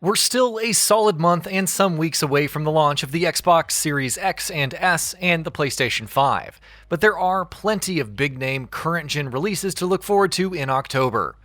We're still a solid month and some weeks away from the launch of the Xbox Series X and S and the PlayStation 5, but there are plenty of big-name current-gen releases to look forward to in October.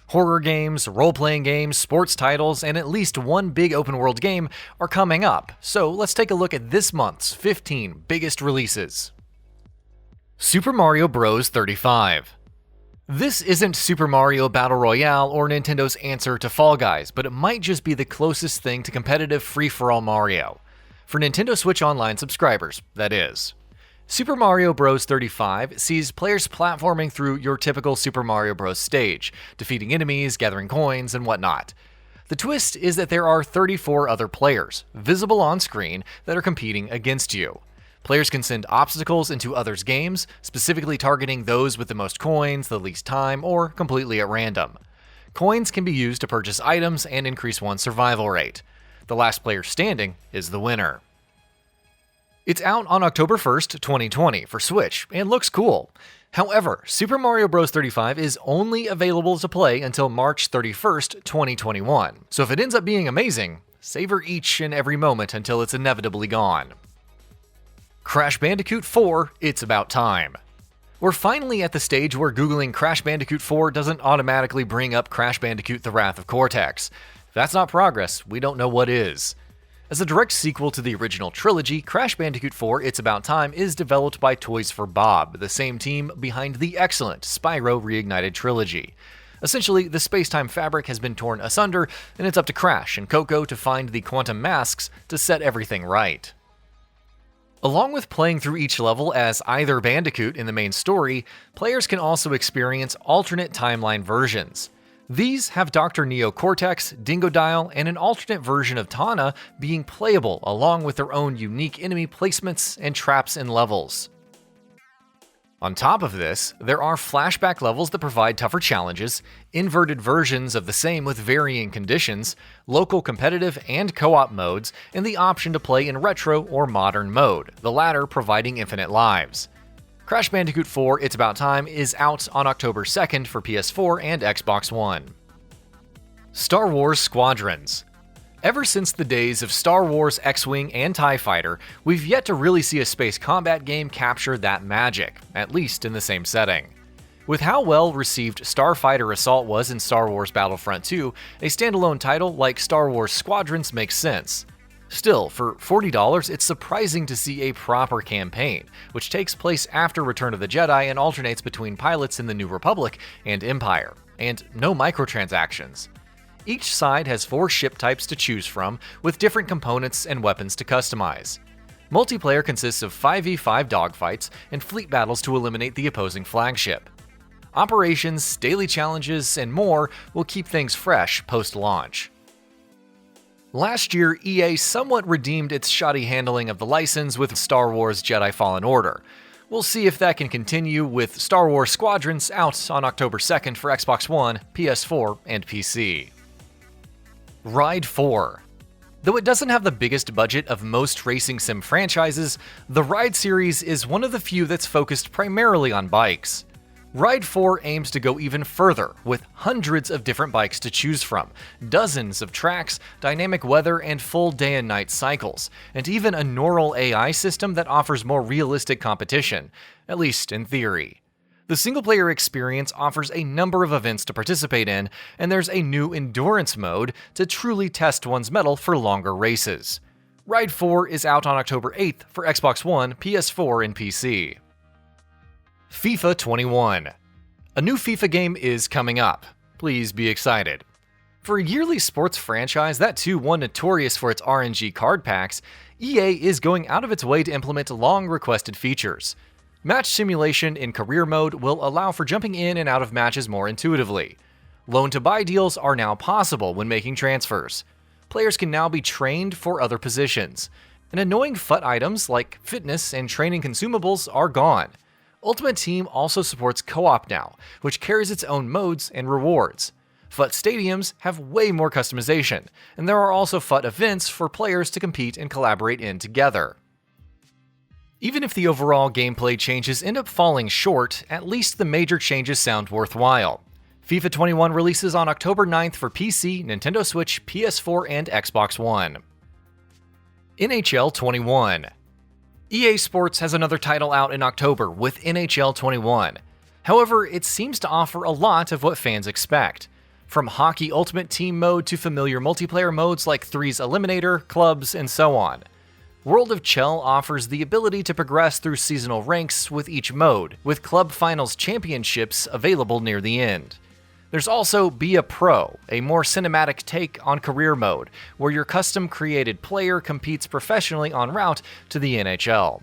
Horror games, role-playing games, sports titles, and at least one big open-world game are coming up, so let's take a look at this month's 15 biggest releases. Super Mario Bros. 35. This isn't Super Mario Battle Royale or Nintendo's answer to Fall Guys, but it might just be the closest thing to competitive free-for-all Mario. For Nintendo Switch Online subscribers, that is. Super Mario Bros. 35 sees players platforming through your typical Super Mario Bros. Stage, defeating enemies, gathering coins, and whatnot. The twist is that there are 34 other players, visible on screen, that are competing against you. Players can send obstacles into others' games, specifically targeting those with the most coins, the least time, or completely at random. Coins can be used to purchase items and increase one's survival rate. The last player standing is the winner. It's out on October 1st, 2020 for Switch, and looks cool. However, Super Mario Bros. 35 is only available to play until March 31st, 2021, so if it ends up being amazing, savor each and every moment until it's inevitably gone. Crash Bandicoot 4, It's About Time. We're finally at the stage where Googling Crash Bandicoot 4 doesn't automatically bring up Crash Bandicoot The Wrath of Cortex. If that's not progress, we don't know what is. As a direct sequel to the original trilogy, Crash Bandicoot 4 It's About Time is developed by Toys for Bob, the same team behind the excellent Spyro Reignited trilogy. Essentially, the space-time fabric has been torn asunder, and it's up to Crash and Coco to find the quantum masks to set everything right. Along with playing through each level as either Bandicoot in the main story, players can also experience alternate timeline versions. These have Dr. Neo Cortex, Dingodile, and an alternate version of Tana being playable along with their own unique enemy placements and traps and levels. On top of this, there are flashback levels that provide tougher challenges, inverted versions of the same with varying conditions, local competitive and co-op modes, and the option to play in retro or modern mode, the latter providing infinite lives. Crash Bandicoot 4 It's About Time is out on October 2nd for PS4 and Xbox One. Star Wars Squadrons. Ever since the days of Star Wars X-Wing and TIE Fighter, we've yet to really see a space combat game capture that magic, at least in the same setting. With how well received Starfighter Assault was in Star Wars Battlefront 2, a standalone title like Star Wars Squadrons makes sense. Still, for $40, it's surprising to see a proper campaign, which takes place after Return of the Jedi and alternates between pilots in the New Republic and Empire, and no microtransactions. Each side has 4 ship types to choose from, with different components and weapons to customize. Multiplayer consists of 5v5 dogfights and fleet battles to eliminate the opposing flagship. Operations, daily challenges, and more will keep things fresh post-launch. Last year, EA somewhat redeemed its shoddy handling of the license with Star Wars Jedi Fallen Order. We'll see if that can continue with Star Wars Squadrons out on October 2nd for Xbox One, PS4, and PC. Ride 4. Though it doesn't have the biggest budget of most racing sim franchises, the Ride series is one of the few that's focused primarily on bikes. Ride 4 aims to go even further, with hundreds of different bikes to choose from, dozens of tracks, dynamic weather, and full day and night cycles, and even a neural AI system that offers more realistic competition, at least in theory. The single-player experience offers a number of events to participate in, and there's a new endurance mode to truly test one's mettle for longer races. Ride 4 is out on October 8th for Xbox One, PS4, and PC. FIFA 21. A new FIFA game is coming up. Please be excited. For a yearly sports franchise that too one notorious for its RNG card packs, EA is going out of its way to implement long-requested features. Match simulation in career mode will allow for jumping in and out of matches more intuitively. Loan-to-buy deals are now possible when making transfers. Players can now be trained for other positions. And annoying FUT items like fitness and training consumables are gone. Ultimate Team also supports co-op now, which carries its own modes and rewards. FUT stadiums have way more customization, and there are also FUT events for players to compete and collaborate in together. Even if the overall gameplay changes end up falling short, at least the major changes sound worthwhile. FIFA 21 releases on October 9th for PC, Nintendo Switch, PS4, and Xbox One. NHL 21. EA Sports has another title out in October with NHL 21. However, it seems to offer a lot of what fans expect. From Hockey Ultimate Team mode to familiar multiplayer modes like 3's Eliminator, Clubs, and so on. World of Chell offers the ability to progress through seasonal ranks with each mode, with Club Finals championships available near the end. There's also Be a Pro, a more cinematic take on career mode, where your custom-created player competes professionally en route to the NHL.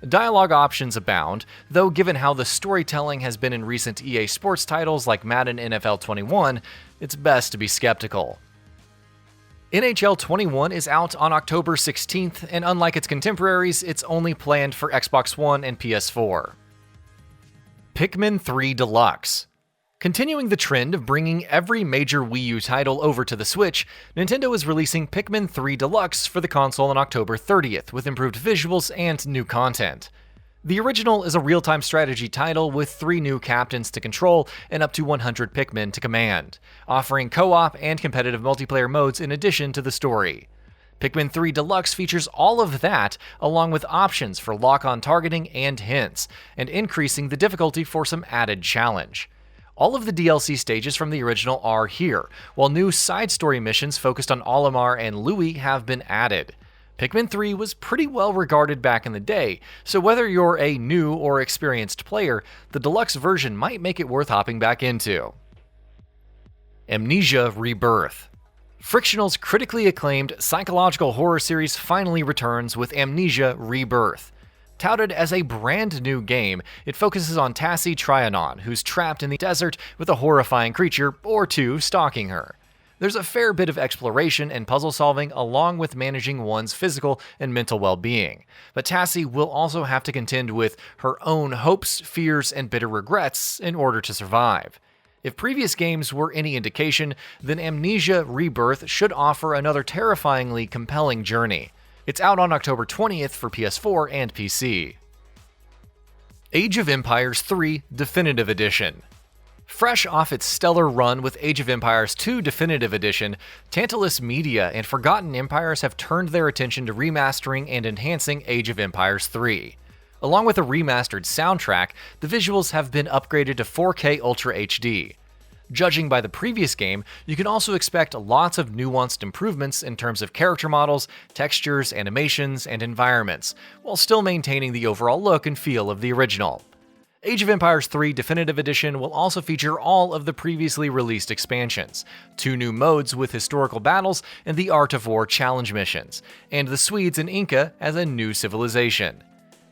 Dialogue options abound, though given how the storytelling has been in recent EA Sports titles like Madden NFL 21, it's best to be skeptical. NHL 21 is out on October 16th, and unlike its contemporaries, it's only planned for Xbox One and PS4. Pikmin 3 Deluxe. Continuing the trend of bringing every major Wii U title over to the Switch, Nintendo is releasing Pikmin 3 Deluxe for the console on October 30th with improved visuals and new content. The original is a real-time strategy title with 3 new captains to control and up to 100 Pikmin to command, offering co-op and competitive multiplayer modes in addition to the story. Pikmin 3 Deluxe features all of that, along with options for lock-on targeting and hints, and increasing the difficulty for some added challenge. All of the DLC stages from the original are here, while new side story missions focused on Olimar and Louis have been added. Pikmin 3 was pretty well regarded back in the day, so whether you're a new or experienced player, the deluxe version might make it worth hopping back into. Amnesia Rebirth. Frictional's critically acclaimed psychological horror series finally returns with Amnesia Rebirth. Touted as a brand new game, it focuses on Tassie Trianon, who's trapped in the desert with a horrifying creature or two stalking her. There's a fair bit of exploration and puzzle solving along with managing one's physical and mental well-being, but Tassie will also have to contend with her own hopes, fears, and bitter regrets in order to survive. If previous games were any indication, then Amnesia Rebirth should offer another terrifyingly compelling journey. It's out on October 20th for PS4 and PC. Age of Empires 3 Definitive Edition. Fresh off its stellar run with Age of Empires 2 Definitive Edition, Tantalus Media and Forgotten Empires have turned their attention to remastering and enhancing Age of Empires 3. Along with a remastered soundtrack, the visuals have been upgraded to 4K Ultra HD. Judging by the previous game, you can also expect lots of nuanced improvements in terms of character models, textures, animations, and environments, while still maintaining the overall look and feel of the original. Age of Empires 3 Definitive Edition will also feature all of the previously released expansions, 2 new modes with historical battles and the Art of War challenge missions, and the Swedes and Inca as a new civilization.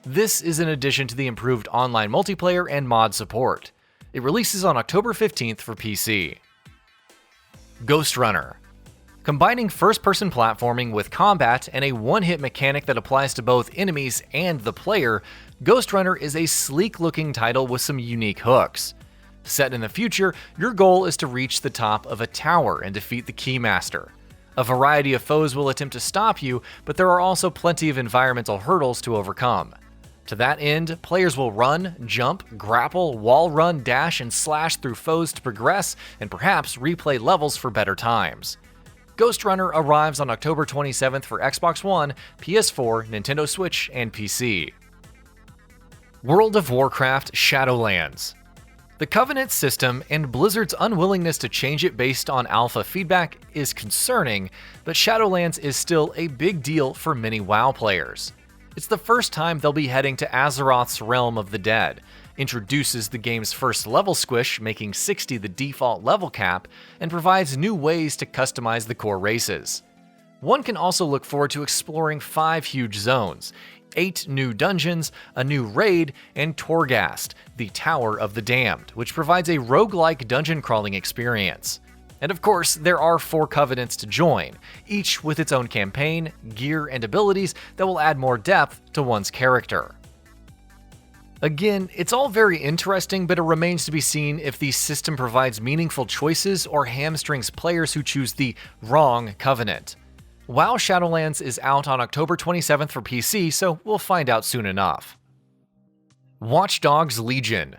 This is in addition to the improved online multiplayer and mod support. It releases on October 15th for PC. Ghost Runner. Combining first-person platforming with combat and a one-hit mechanic that applies to both enemies and the player, Ghost Runner is a sleek-looking title with some unique hooks. Set in the future, your goal is to reach the top of a tower and defeat the Keymaster. A variety of foes will attempt to stop you, but there are also plenty of environmental hurdles to overcome. To that end, players will run, jump, grapple, wall run, dash, and slash through foes to progress and perhaps replay levels for better times. Ghost Runner arrives on October 27th for Xbox One, PS4, Nintendo Switch, and PC. World of Warcraft Shadowlands. The Covenant system and Blizzard's unwillingness to change it based on alpha feedback is concerning, but Shadowlands is still a big deal for many WoW players. It's the first time they'll be heading to Azeroth's Realm of the Dead, introduces the game's first level squish, making 60 the default level cap, and provides new ways to customize the core races. One can also look forward to exploring 5 huge zones, 8 new dungeons, a new raid, and Torghast, the Tower of the Damned, which provides a roguelike dungeon crawling experience. And of course, there are 4 Covenants to join, each with its own campaign, gear, and abilities that will add more depth to one's character. Again, it's all very interesting, but it remains to be seen if the system provides meaningful choices or hamstrings players who choose the wrong Covenant. WoW Shadowlands is out on October 27th for PC, so we'll find out soon enough. Watch Dogs Legion.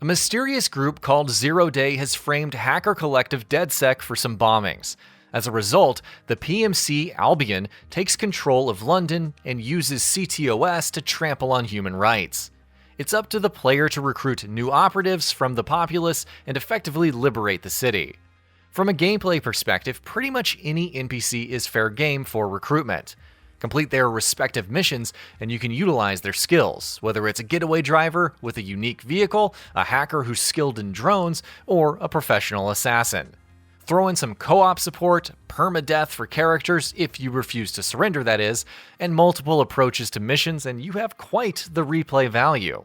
A mysterious group called Zero Day has framed hacker collective DedSec for some bombings. As a result, the PMC Albion takes control of London and uses CTOS to trample on human rights. It's up to the player to recruit new operatives from the populace and effectively liberate the city. From a gameplay perspective, pretty much any NPC is fair game for recruitment. Complete their respective missions, and you can utilize their skills, whether it's a getaway driver with a unique vehicle, a hacker who's skilled in drones, or a professional assassin. Throw in some co-op support, permadeath for characters if you refuse to surrender, that is, and multiple approaches to missions, and you have quite the replay value.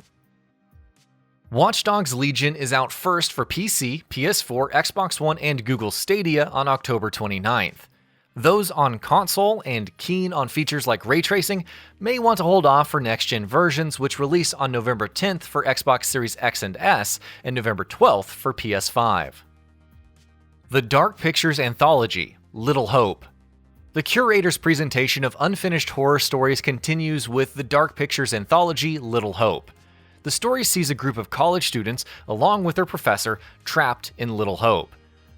Watch Dogs Legion is out first for PC, PS4, Xbox One, and Google Stadia on October 29th. Those on console and keen on features like ray tracing may want to hold off for next-gen versions, which release on November 10th for Xbox Series X and S and November 12th for PS5. The Dark Pictures Anthology, Little Hope. The curator's presentation of unfinished horror stories continues with the Dark Pictures Anthology, Little Hope. The story sees a group of college students, along with their professor, trapped in Little Hope.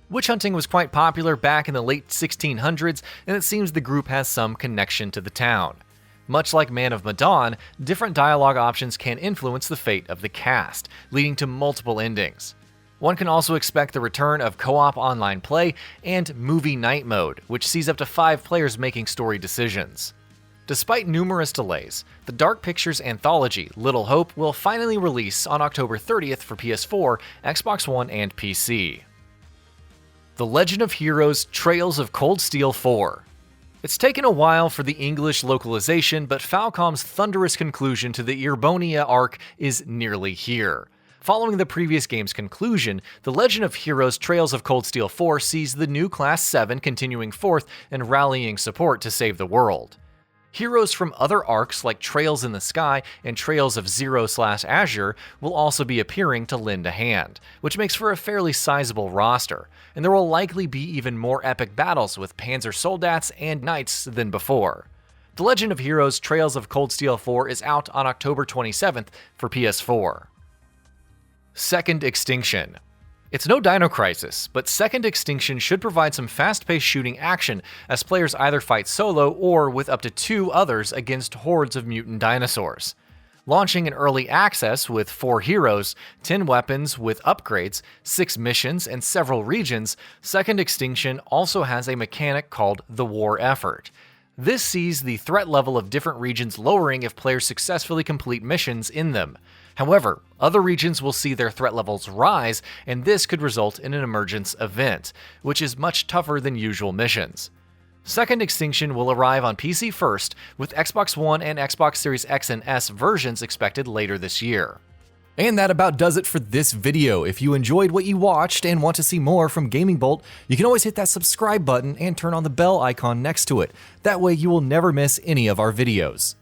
Witch hunting was quite popular back in the late 1600s, and it seems the group has some connection to the town. Much like Man of Medan, different dialogue options can influence the fate of the cast, leading to multiple endings. One can also expect the return of co-op online play and movie night mode, which sees up to 5 players making story decisions. Despite numerous delays, the Dark Pictures Anthology, Little Hope, will finally release on October 30th for PS4, Xbox One, and PC. The Legend of Heroes Trails of Cold Steel 4. It's taken a while for the English localization, but Falcom's thunderous conclusion to the Irbonia arc is nearly here. Following the previous game's conclusion, The Legend of Heroes Trails of Cold Steel 4 sees the new Class 7 continuing forth and rallying support to save the world. Heroes from other arcs like Trails in the Sky and Trails of Zero/Azure will also be appearing to lend a hand, which makes for a fairly sizable roster, and there will likely be even more epic battles with Panzer Soldats and Knights than before. The Legend of Heroes Trails of Cold Steel 4 is out on October 27th for PS4. Second Extinction. It's no Dino Crisis, but Second Extinction should provide some fast-paced shooting action as players either fight solo or with up to 2 others against hordes of mutant dinosaurs. Launching in early access with 4 heroes, 10 weapons with upgrades, 6 missions, and several regions, Second Extinction also has a mechanic called the War Effort. This sees the threat level of different regions lowering if players successfully complete missions in them. However, other regions will see their threat levels rise, and this could result in an emergence event, which is much tougher than usual missions. Second Extinction will arrive on PC first, with Xbox One and Xbox Series X and S versions expected later this year. And that about does it for this video. If you enjoyed what you watched and want to see more from Gaming Bolt, you can always hit that subscribe button and turn on the bell icon next to it. That way you will never miss any of our videos.